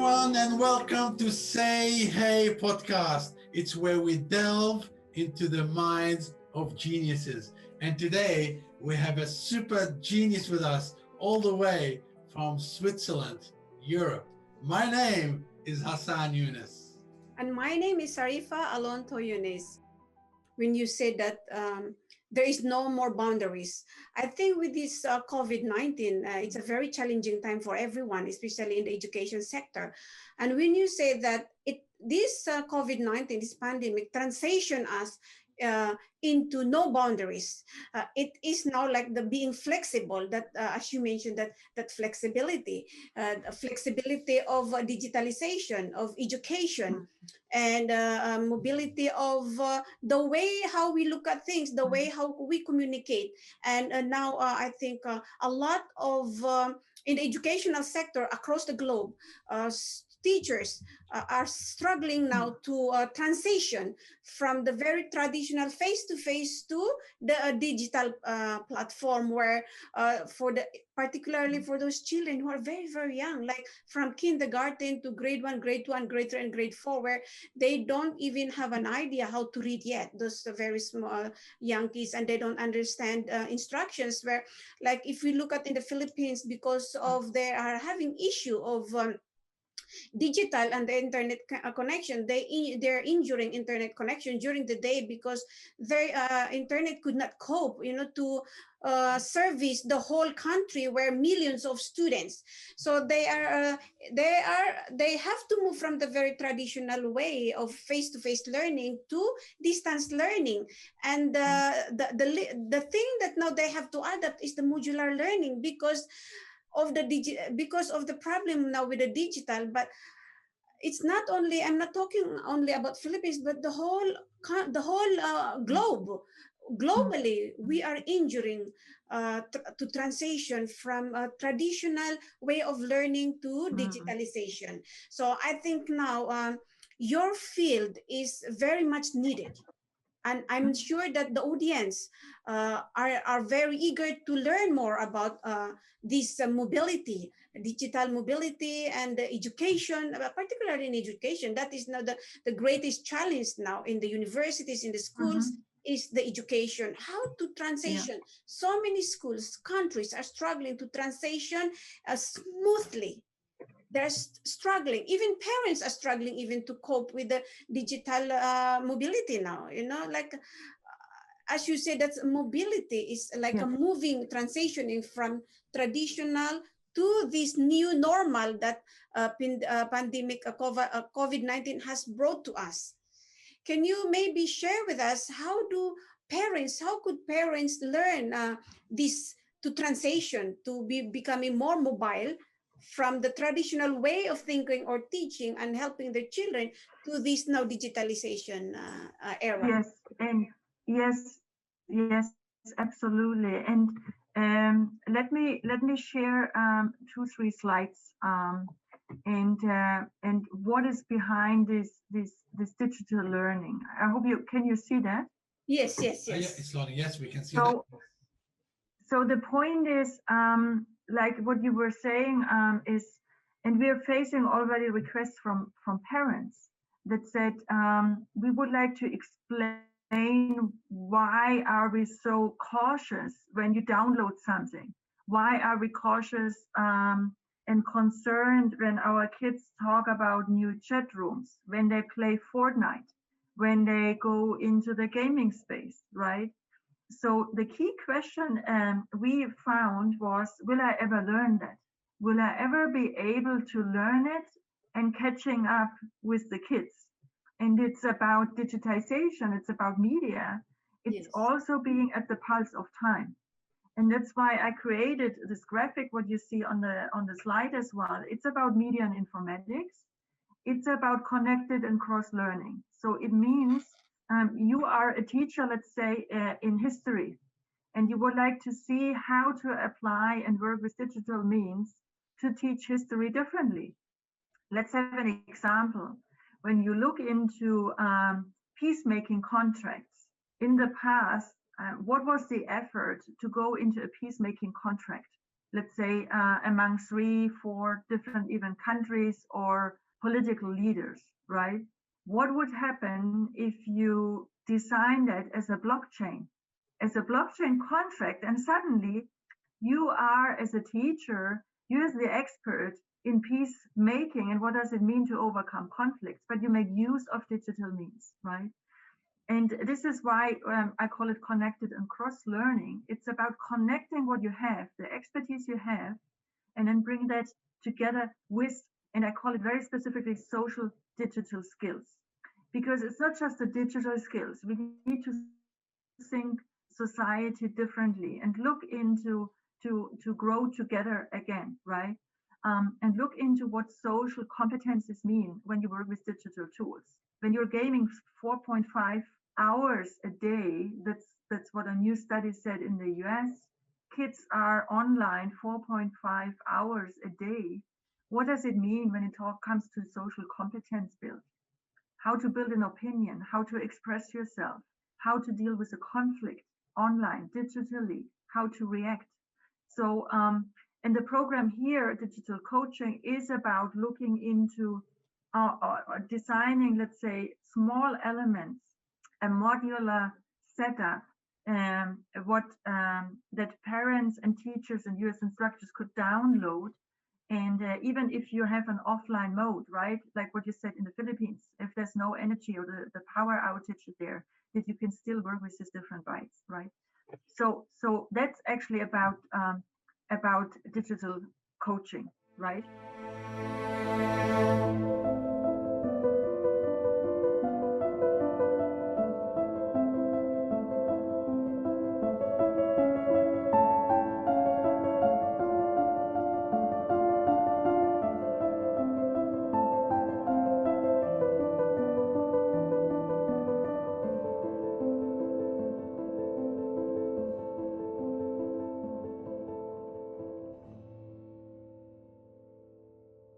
everyone, and welcome to Say Hey podcast. It's where we delve into the minds of geniuses. And today we have a super genius with us all the way from Switzerland, Europe. My name is Hassan Yunus. And my name is Sarifa Alonto Yunis. When you said that there is no more boundaries, I think with this COVID-19, it's a very challenging time for everyone, especially in the education sector. And when you say that this COVID-19, this pandemic, transition us into no boundaries. It is now like the being flexible that, as you mentioned, that flexibility, flexibility of digitalization, of education, and mobility of the way how we look at things, the way how we communicate. And now I think a lot of in the educational sector across the globe, teachers are struggling now to transition from the very traditional face-to-face to the digital platform, where particularly for those children who are very, very young, like from kindergarten to grade 1, grade 2, and grade 3 and grade 4, where they don't even have an idea how to read yet, those very small young kids, and they don't understand instructions. Where, like, if we look at in the Philippines, because of they are having issue of digital and the internet connection, they're injuring internet connection during the day because their internet could not cope, to service the whole country where millions of students. So they have to move from the very traditional way of face-to-face learning to distance learning. And the thing that now they have to adapt is the modular learning because of the problem now with the digital. But it's not only, I'm not talking only about Philippines, but the whole globe. Globally, we are injuring to transition from a traditional way of learning to digitalization. So I think now your field is very much needed. And I'm sure that the audience are very eager to learn more about this mobility, digital mobility, and education, particularly in education. That is now the greatest challenge now in the universities, in the schools, is the education. How to transition. Yeah. So many schools, countries are struggling to transition smoothly. They're struggling. Even parents are struggling even to cope with the digital mobility now. As you said, that's mobility is like a moving, transitioning from traditional to this new normal that pandemic COVID-19 has brought to us. Can you maybe share with us how could parents learn this to transition to becoming more mobile from the traditional way of thinking or teaching and helping their children to this now digitalization era? Yes, and yes, absolutely. And let me share 2-3 slides and what is behind this digital learning. I hope can you see that? Yes. Yeah, it's loading. Yes, we can see that. So the point is, like what you were saying, is, and we are facing already requests from parents that said, we would like to explain why are we so cautious when you download something? Why are we cautious and concerned when our kids talk about new chat rooms, when they play Fortnite, when they go into the gaming space, right? So the key question we found was, will I ever learn that? Will I ever be able to learn it and catching up with the kids? And it's about digitization, it's about media. It's also being at the pulse of time. And that's why I created this graphic, what you see on the slide as well. It's about media and informatics. It's about connected and cross-learning. So it means you are a teacher, let's say, in history, and you would like to see how to apply and work with digital means to teach history differently. Let's have an example. When you look into peacemaking contracts, in the past, what was the effort to go into a peacemaking contract? let's say, among 3, 4 different even countries or political leaders, right? What would happen if you design that as a blockchain contract, and suddenly you are, as a teacher, you as the expert in peacemaking and what does it mean to overcome conflicts, but you make use of digital means, right? And this is why I call it connected and cross learning. It's about connecting what you have, the expertise you have, and then bring that together with, and I call it very specifically, social digital skills. Because it's not just the digital skills. We need to think society differently and look into to grow together again, right? And look into what social competencies mean when you work with digital tools. When you're gaming 4.5 hours a day, that's what a new study said in the US. Kids are online 4.5 hours a day. What does it mean when it comes to social competence build? How to build an opinion, how to express yourself, how to deal with a conflict online, digitally, how to react. So, and the program here, digital coaching, is about looking into designing, let's say, small elements, a modular setup, what that parents and teachers and US instructors could download. And even if you have an offline mode, right, like what you said in the Philippines, if there's no energy or the power outage there, that you can still work with these different bytes, right? So that's actually about digital coaching, right?